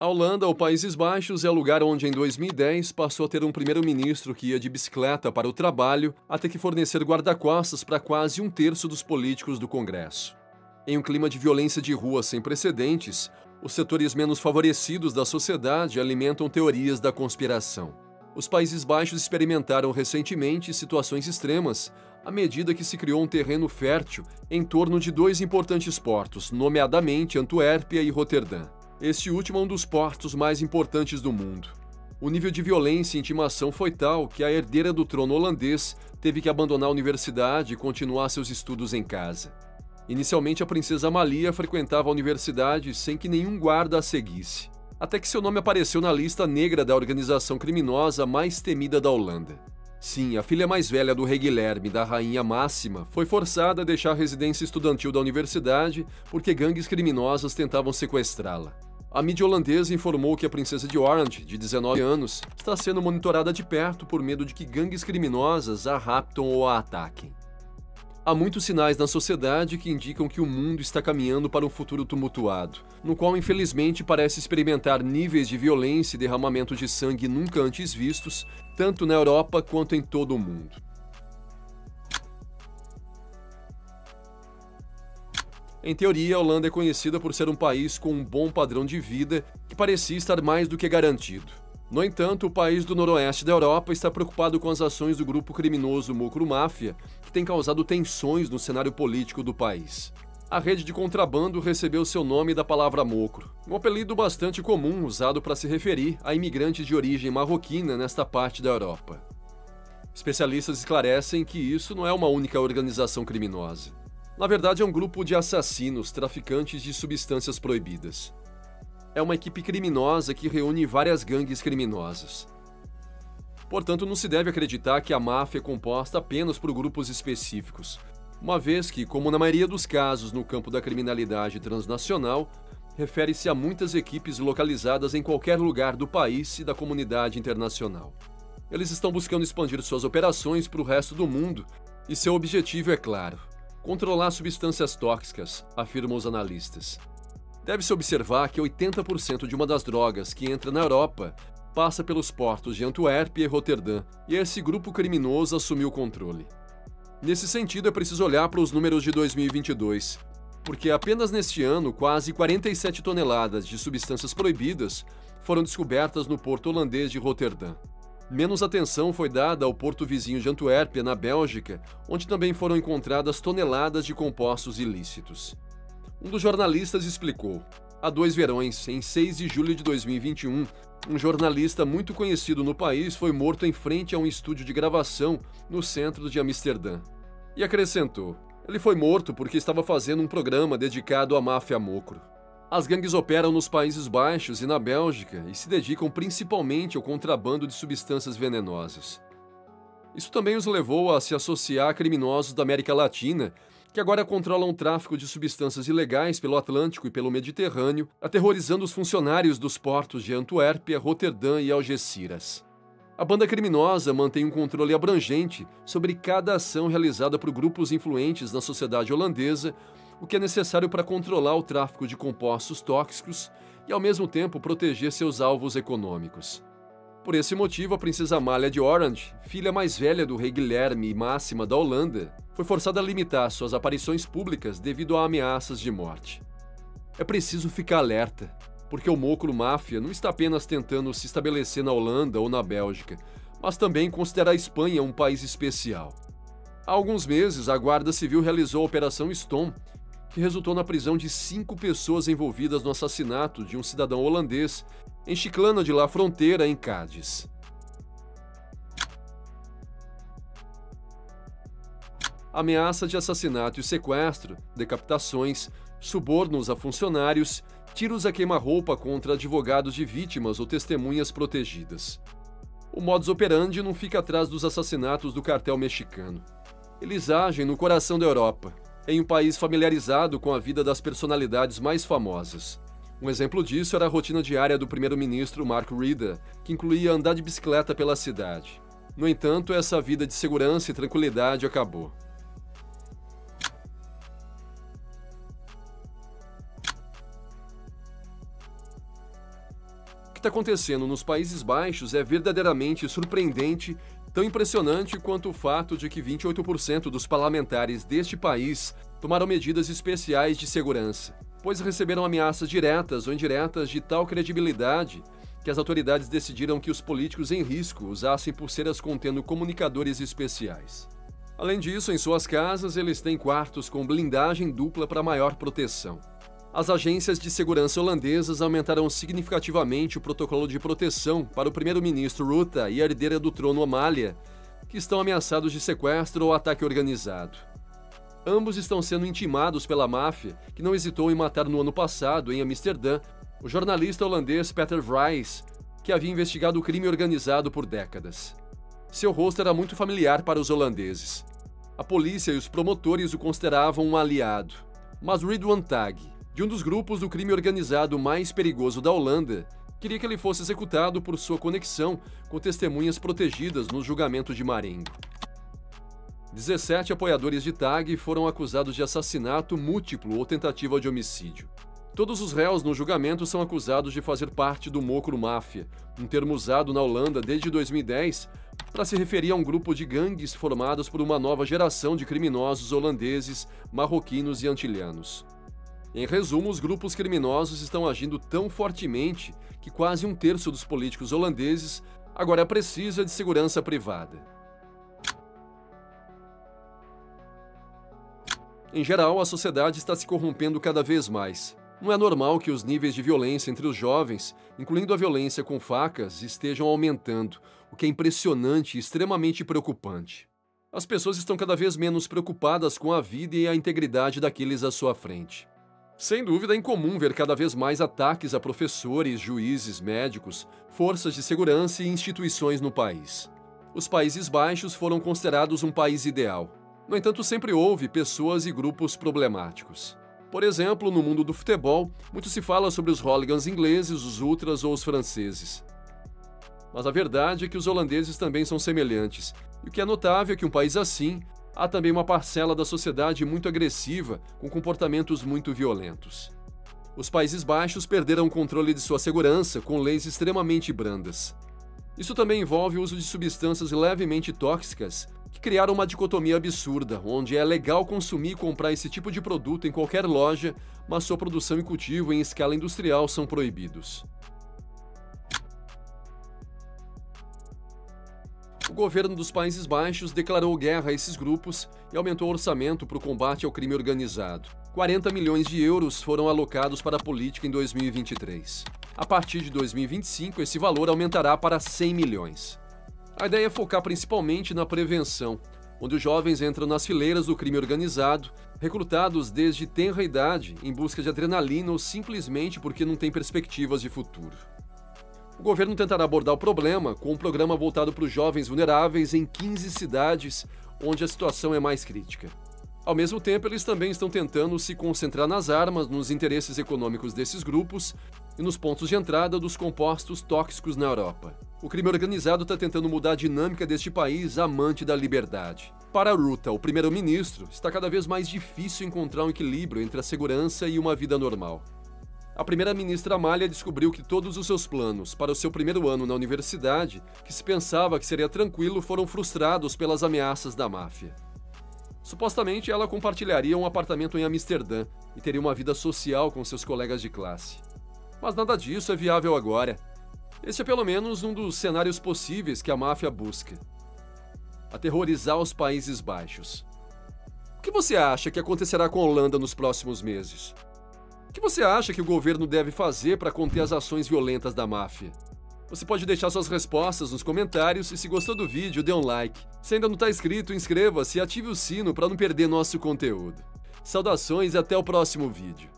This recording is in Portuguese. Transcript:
A Holanda, ou Países Baixos, é o lugar onde em 2010 passou a ter um primeiro-ministro que ia de bicicleta para o trabalho a ter que fornecer guarda-costas para quase um terço dos políticos do Congresso. Em um clima de violência de rua sem precedentes, os setores menos favorecidos da sociedade alimentam teorias da conspiração. Os Países Baixos experimentaram recentemente situações extremas à medida que se criou um terreno fértil em torno de dois importantes portos, nomeadamente Antuérpia e Roterdã. Este último é um dos portos mais importantes do mundo. O nível de violência e intimação foi tal que a herdeira do trono holandês teve que abandonar a universidade e continuar seus estudos em casa. Inicialmente, a princesa Amalia frequentava a universidade sem que nenhum guarda a seguisse, até que seu nome apareceu na lista negra da organização criminosa mais temida da Holanda. Sim, a filha mais velha do rei Guilherme e da rainha Máxima foi forçada a deixar a residência estudantil da universidade porque gangues criminosas tentavam sequestrá-la. A mídia holandesa informou que a princesa de Orange, de 19 anos, está sendo monitorada de perto por medo de que gangues criminosas a raptam ou a ataquem. Há muitos sinais na sociedade que indicam que o mundo está caminhando para um futuro tumultuado, no qual infelizmente parece experimentar níveis de violência e derramamento de sangue nunca antes vistos, tanto na Europa quanto em todo o mundo. Em teoria, a Holanda é conhecida por ser um país com um bom padrão de vida que parecia estar mais do que garantido. No entanto, o país do noroeste da Europa está preocupado com as ações do grupo criminoso Mocro Máfia, que tem causado tensões no cenário político do país. A rede de contrabando recebeu seu nome da palavra mocro, um apelido bastante comum usado para se referir a imigrantes de origem marroquina nesta parte da Europa. Especialistas esclarecem que isso não é uma única organização criminosa. Na verdade, é um grupo de assassinos, traficantes de substâncias proibidas. É uma equipe criminosa que reúne várias gangues criminosas. Portanto, não se deve acreditar que a máfia é composta apenas por grupos específicos, uma vez que, como na maioria dos casos no campo da criminalidade transnacional, refere-se a muitas equipes localizadas em qualquer lugar do país e da comunidade internacional. Eles estão buscando expandir suas operações para o resto do mundo e seu objetivo é claro: controlar substâncias tóxicas, afirmam os analistas. Deve-se observar que 80% de uma das drogas que entra na Europa passa pelos portos de Antuérpia e Roterdã, e esse grupo criminoso assumiu o controle. Nesse sentido, é preciso olhar para os números de 2022, porque apenas neste ano, quase 47 toneladas de substâncias proibidas foram descobertas no porto holandês de Roterdã. Menos atenção foi dada ao porto vizinho de Antuérpia, na Bélgica, onde também foram encontradas toneladas de compostos ilícitos. Um dos jornalistas explicou: há 2 verões, em 6 de julho de 2021, um jornalista muito conhecido no país foi morto em frente a um estúdio de gravação no centro de Amsterdã. E acrescentou: ele foi morto porque estava fazendo um programa dedicado à máfia mocro. As gangues operam nos Países Baixos e na Bélgica e se dedicam principalmente ao contrabando de substâncias venenosas. Isso também os levou a se associar a criminosos da América Latina, que agora controlam o tráfico de substâncias ilegais pelo Atlântico e pelo Mediterrâneo, aterrorizando os funcionários dos portos de Antuérpia, Roterdã e Algeciras. A banda criminosa mantém um controle abrangente sobre cada ação realizada por grupos influentes na sociedade holandesa, o que é necessário para controlar o tráfico de compostos tóxicos e, ao mesmo tempo, proteger seus alvos econômicos. Por esse motivo, a princesa Amália de Orange, filha mais velha do rei Guilherme e Máxima da Holanda, foi forçada a limitar suas aparições públicas devido a ameaças de morte. É preciso ficar alerta, porque o Mocro Máfia não está apenas tentando se estabelecer na Holanda ou na Bélgica, mas também considera a Espanha um país especial. Há alguns meses, a Guarda Civil realizou a Operação Stone, que resultou na prisão de 5 pessoas envolvidas no assassinato de um cidadão holandês em Chiclana de la Fronteira, em Cádiz. Ameaça de assassinato e sequestro, decapitações, subornos a funcionários, tiros a queima-roupa contra advogados de vítimas ou testemunhas protegidas. O modus operandi não fica atrás dos assassinatos do cartel mexicano. Eles agem no coração da Europa, em um país familiarizado com a vida das personalidades mais famosas. Um exemplo disso era a rotina diária do primeiro-ministro Mark Rutte, que incluía andar de bicicleta pela cidade. No entanto, essa vida de segurança e tranquilidade acabou. que está acontecendo nos Países Baixos é verdadeiramente surpreendente, tão impressionante quanto o fato de que 28% dos parlamentares deste país tomaram medidas especiais de segurança, pois receberam ameaças diretas ou indiretas de tal credibilidade que as autoridades decidiram que os políticos em risco usassem pulseiras contendo comunicadores especiais. Além disso, em suas casas, eles têm quartos com blindagem dupla para maior proteção. As agências de segurança holandesas aumentaram significativamente o protocolo de proteção para o primeiro-ministro Rutte e a herdeira do trono Amália, que estão ameaçados de sequestro ou ataque organizado. Ambos estão sendo intimados pela máfia, que não hesitou em matar no ano passado, em Amsterdã, o jornalista holandês Peter Vries, que havia investigado o crime organizado por décadas. Seu rosto era muito familiar para os holandeses. A polícia e os promotores o consideravam um aliado. Mas Ridwan Tag, de um dos grupos do crime organizado mais perigoso da Holanda, queria que ele fosse executado por sua conexão com testemunhas protegidas no julgamento de Marengo. 17 apoiadores de Tag foram acusados de assassinato múltiplo ou tentativa de homicídio. Todos os réus no julgamento são acusados de fazer parte do Mokro Máfia, um termo usado na Holanda desde 2010 para se referir a um grupo de gangues formados por uma nova geração de criminosos holandeses, marroquinos e antilhanos. Em resumo, os grupos criminosos estão agindo tão fortemente que quase um terço dos políticos holandeses agora precisa de segurança privada. Em geral, a sociedade está se corrompendo cada vez mais. Não é normal que os níveis de violência entre os jovens, incluindo a violência com facas, estejam aumentando, o que é impressionante e extremamente preocupante. As pessoas estão cada vez menos preocupadas com a vida e a integridade daqueles à sua frente. Sem dúvida, é incomum ver cada vez mais ataques a professores, juízes, médicos, forças de segurança e instituições no país. Os Países Baixos foram considerados um país ideal. No entanto, sempre houve pessoas e grupos problemáticos. Por exemplo, no mundo do futebol, muito se fala sobre os hooligans ingleses, os ultras ou os franceses. Mas a verdade é que os holandeses também são semelhantes, e o que é notável é que um país assim, há também uma parcela da sociedade muito agressiva, com comportamentos muito violentos. Os Países Baixos perderam o controle de sua segurança com leis extremamente brandas. Isso também envolve o uso de substâncias levemente tóxicas, que criaram uma dicotomia absurda, onde é legal consumir e comprar esse tipo de produto em qualquer loja, mas sua produção e cultivo em escala industrial são proibidos. O governo dos Países Baixos declarou guerra a esses grupos e aumentou o orçamento para o combate ao crime organizado. 40 milhões de euros foram alocados para a política em 2023. A partir de 2025, esse valor aumentará para 100 milhões. A ideia é focar principalmente na prevenção, onde os jovens entram nas fileiras do crime organizado, recrutados desde tenra idade em busca de adrenalina ou simplesmente porque não têm perspectivas de futuro. O governo tentará abordar o problema com um programa voltado para os jovens vulneráveis em 15 cidades onde a situação é mais crítica. Ao mesmo tempo, eles também estão tentando se concentrar nas armas, nos interesses econômicos desses grupos e nos pontos de entrada dos compostos tóxicos na Europa. O crime organizado está tentando mudar a dinâmica deste país amante da liberdade. Para Rutte, o primeiro-ministro, está cada vez mais difícil encontrar um equilíbrio entre a segurança e uma vida normal. A primeira-ministra Amália descobriu que todos os seus planos para o seu primeiro ano na universidade, que se pensava que seria tranquilo, foram frustrados pelas ameaças da máfia. Supostamente, ela compartilharia um apartamento em Amsterdã e teria uma vida social com seus colegas de classe. Mas nada disso é viável agora. Este é pelo menos um dos cenários possíveis que a máfia busca: aterrorizar os Países Baixos. O que você acha que acontecerá com a Holanda nos próximos meses? O que você acha que o governo deve fazer para conter as ações violentas da máfia? Você pode deixar suas respostas nos comentários e, se gostou do vídeo, dê um like. Se ainda não está inscrito, inscreva-se e ative o sino para não perder nosso conteúdo. Saudações e até o próximo vídeo.